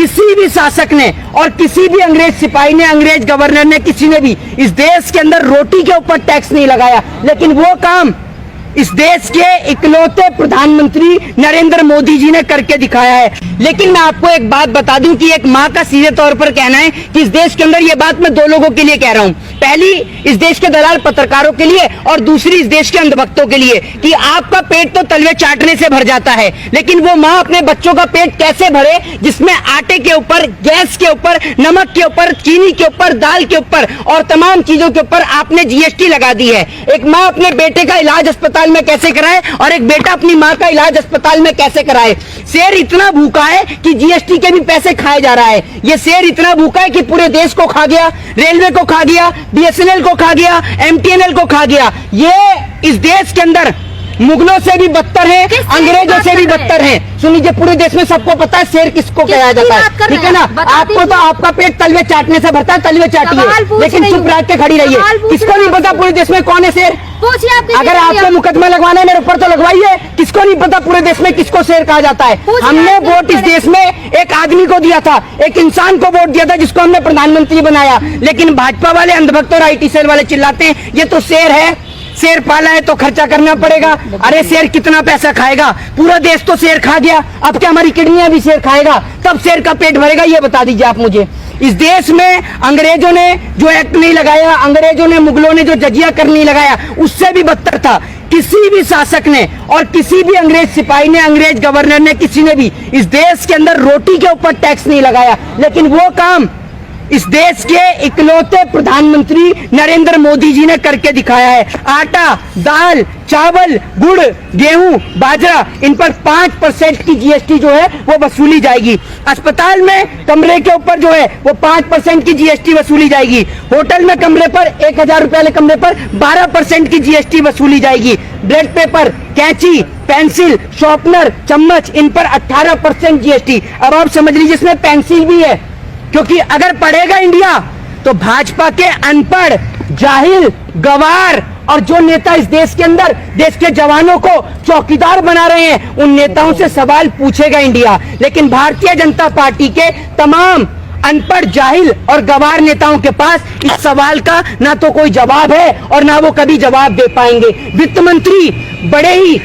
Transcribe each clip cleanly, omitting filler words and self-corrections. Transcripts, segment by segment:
किसी भी शासक ने और किसी भी अंग्रेज सिपाही ने, अंग्रेज गवर्नर ने, किसी ने भी इस देश के अंदर रोटी के ऊपर टैक्स नहीं लगाया। लेकिन वो काम इस देश के इकलौते प्रधानमंत्री नरेंद्र मोदी जी ने करके दिखाया है। लेकिन मैं आपको एक बात बता दूं कि एक मां का सीधे तौर पर कहना है कि इस देश के अंदर, ये बात मैं दो लोगों के लिए कह रहा हूं, पहली इस देश के दलाल पत्रकारों के लिए और दूसरी इस देश के अंधभक्तों के लिए, कि आपका पेट तो तलवे चाटने से भर जाता है, लेकिन वो मां अपने बच्चों का पेट कैसे भरे जिसमें आटे के ऊपर, गैस के ऊपर, नमक के ऊपर, चीनी के ऊपर, दाल के ऊपर और तमाम चीजों के ऊपर आपने जीएसटी लगा दी है। एक मां अपने बेटे का इलाज अस्पताल में कैसे कराए और एक बेटा अपनी मां का इलाज अस्पताल में कैसे कराए। शेर इतना भूखा है कि जीएसटी के भी पैसे खाए जा रहा है। ये शेर इतना भूखा है कि पूरे देश को खा गया, रेलवे को खा गया, बीएसएनएल को खा गया, एमटीएनएल को खा गया। ये इस देश के अंदर मुगलों से भी बदतर है, अंग्रेजों से भी बदतर है। सुनिए, पूरे देश में सबको पता है शेर किसको कहा जाता है, ठीक है ना। आपको तो आपका पेट तलवे चाटने से भरता है, तलवे चाटिए, लेकिन चुप रह के खड़ी रहिए। किसको नहीं पता पूरे देश में कौन है शेर? अगर आपको मुकदमा लगवाना है मेरे ऊपर तो लगवाइए। किसको नहीं पता पूरे देश में किसको शेर कहा जाता है? हमने वोट इस देश में एक आदमी को दिया था, एक इंसान को वोट दिया था जिसको हमने प्रधानमंत्री बनाया। लेकिन भाजपा वाले, अंधभक्त और आईटी सेल वाले चिल्लाते हैं ये तो शेर है, शेर पाला है तो खर्चा करना पड़ेगा। अरे शेर कितना पैसा खाएगा? पूरा देश तो शेर खा गया, अब क्या हमारी किडनियां भी शेर खाएगा? तब शेर का पेट भरेगा? ये बता दीजिए आप मुझे। इस देश में अंग्रेजों ने जो एक्ट नहीं लगाया, अंग्रेजों ने, मुगलों ने जो जजिया कर नहीं लगाया, उससे भी बदतर था। किसी भी शासक ने और किसी भी अंग्रेज सिपाही ने, अंग्रेज गवर्नर ने, किसी ने भी इस देश के अंदर रोटी के ऊपर टैक्स नहीं लगाया। लेकिन वो काम इस देश के इकलौते प्रधानमंत्री नरेंद्र मोदी जी ने करके दिखाया है। आटा, दाल, चावल, गुड़, गेहूं, बाजरा, इन पर 5% की जीएसटी जो है वो वसूली जाएगी। अस्पताल में कमरे के ऊपर जो है वो 5% की जीएसटी वसूली जाएगी। होटल में कमरे पर 1000 रुपए वाले कमरे पर 12% की जीएसटी वसूली जाएगी। ब्लेड पेपर, कैंची, पेंसिल, शॉर्पनर, चम्मच, इन पर 18% जीएसटी। अब आप समझ लीजिए इसमें पेंसिल भी है, क्योंकि अगर पढ़ेगा इंडिया तो भाजपा के अनपढ़, जाहिल, गवार और जो नेता इस देश के अंदर देश के जवानों को चौकीदार बना रहे हैं, उन नेताओं से सवाल पूछेगा इंडिया। लेकिन भारतीय जनता पार्टी के तमाम अनपढ़, जाहिल और गवार नेताओं के पास इस सवाल का ना तो कोई जवाब है और ना वो कभी जवाब दे पाएंगे। वित्त मंत्री बड़े ही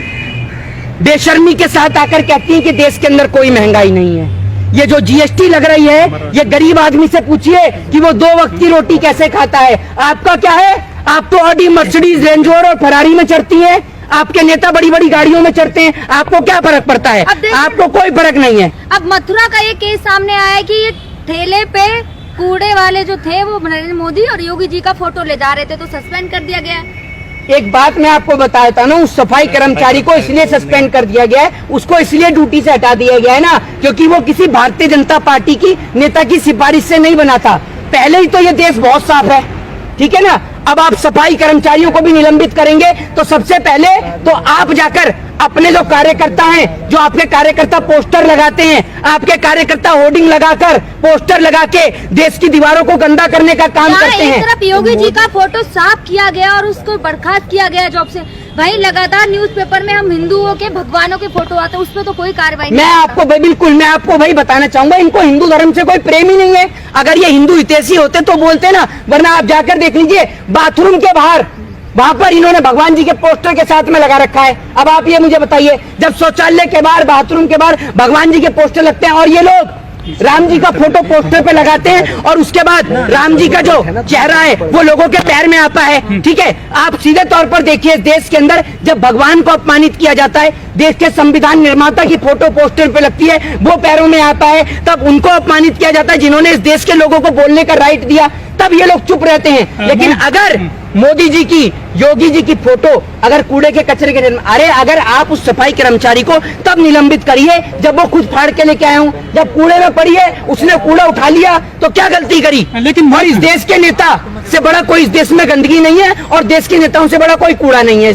बेशर्मी के साथ आकर कहती है कि देश के अंदर कोई महंगाई नहीं है। ये जो जीएसटी लग रही है, ये गरीब आदमी से पूछिए कि वो 2 वक्त की रोटी कैसे खाता है। आपका क्या है? आप तो ऑडी, मर्सिडीज, रेंज रोवर और फरारी में चढ़ती हैं। आपके नेता बड़ी बड़ी गाड़ियों में चढ़ते हैं। आपको क्या फर्क पड़ता है? आपको कोई फर्क नहीं है। अब मथुरा का ये केस सामने आया है कि ये ठेले पे कूड़े वाले जो थे वो नरेंद्र मोदी और योगी जी का फोटो ले जा रहे थे, तो सस्पेंड कर दिया गया है। एक बात मैं आपको बताया था ना, उस सफाई कर्मचारी को इसलिए सस्पेंड कर दिया गया है, उसको इसलिए ड्यूटी से हटा दिया गया है ना, क्योंकि वो किसी भारतीय जनता पार्टी की नेता की सिफारिश से नहीं बना था। पहले ही तो ये देश बहुत साफ है, ठीक है ना। अब आप सफाई कर्मचारियों को भी निलंबित करेंगे तो सबसे पहले तो आप जाकर अपने जो कार्यकर्ता हैं, जो आपके कार्यकर्ता पोस्टर लगाते हैं, आपके कार्यकर्ता होर्डिंग लगाकर, पोस्टर लगा के देश की दीवारों को गंदा करने का काम करते हैं। एक तरफ योगी जी का फोटो साफ किया गया और उसको बर्खास्त किया गया जॉब से, वहीं लगातार न्यूज़पेपर में हम हिंदुओं के, भगवानों के फोटो आते हैं, उसमें तो कोई कार्रवाई नहीं। मैं आपको वही बताना चाहूंगा, इनको हिंदू धर्म से कोई प्रेम ही नहीं है। अगर ये हिंदू हितैषी होते तो बोलते ना, वरना आप जाकर देख लीजिए बाथरूम के बाहर, वहां पर इन्होंने भगवान जी के पोस्टर के साथ में लगा रखा है। अब आप ये मुझे बताइए, जब शौचालय के बाहर, बाथरूम के बाहर भगवान जी के पोस्टर लगते हैं और ये लोग राम जी का फोटो पोस्टर पे लगाते हैं और उसके बाद राम जी का जो चेहरा है वो लोगों के पैर में आता है, ठीक है। आप सीधे तौर पर देखिए, देश के अंदर जब भगवान को अपमानित किया जाता है, देश के संविधान निर्माता की फोटो पोस्टर पे लगती है, वो पैरों में आता है, तब उनको अपमानित किया जाता है जिन्होंने इस देश के लोगों को बोलने का राइट दिया, तब ये लोग चुप रहते हैं। लेकिन अगर मोदी जी की, योगी जी की फोटो अगर कूड़े के कचरे के, अरे अगर आप उस सफाई कर्मचारी को तब निलंबित करिए जब वो खुद फाड़ के लेके आए हूं। जब कूड़े में पड़ी है, उसने कूड़ा उठा लिया तो क्या गलती करी? लेकिन इस देश के नेता से बड़ा कोई इस देश में गंदगी नहीं है और देश के नेताओं से बड़ा कोई कूड़ा नहीं है।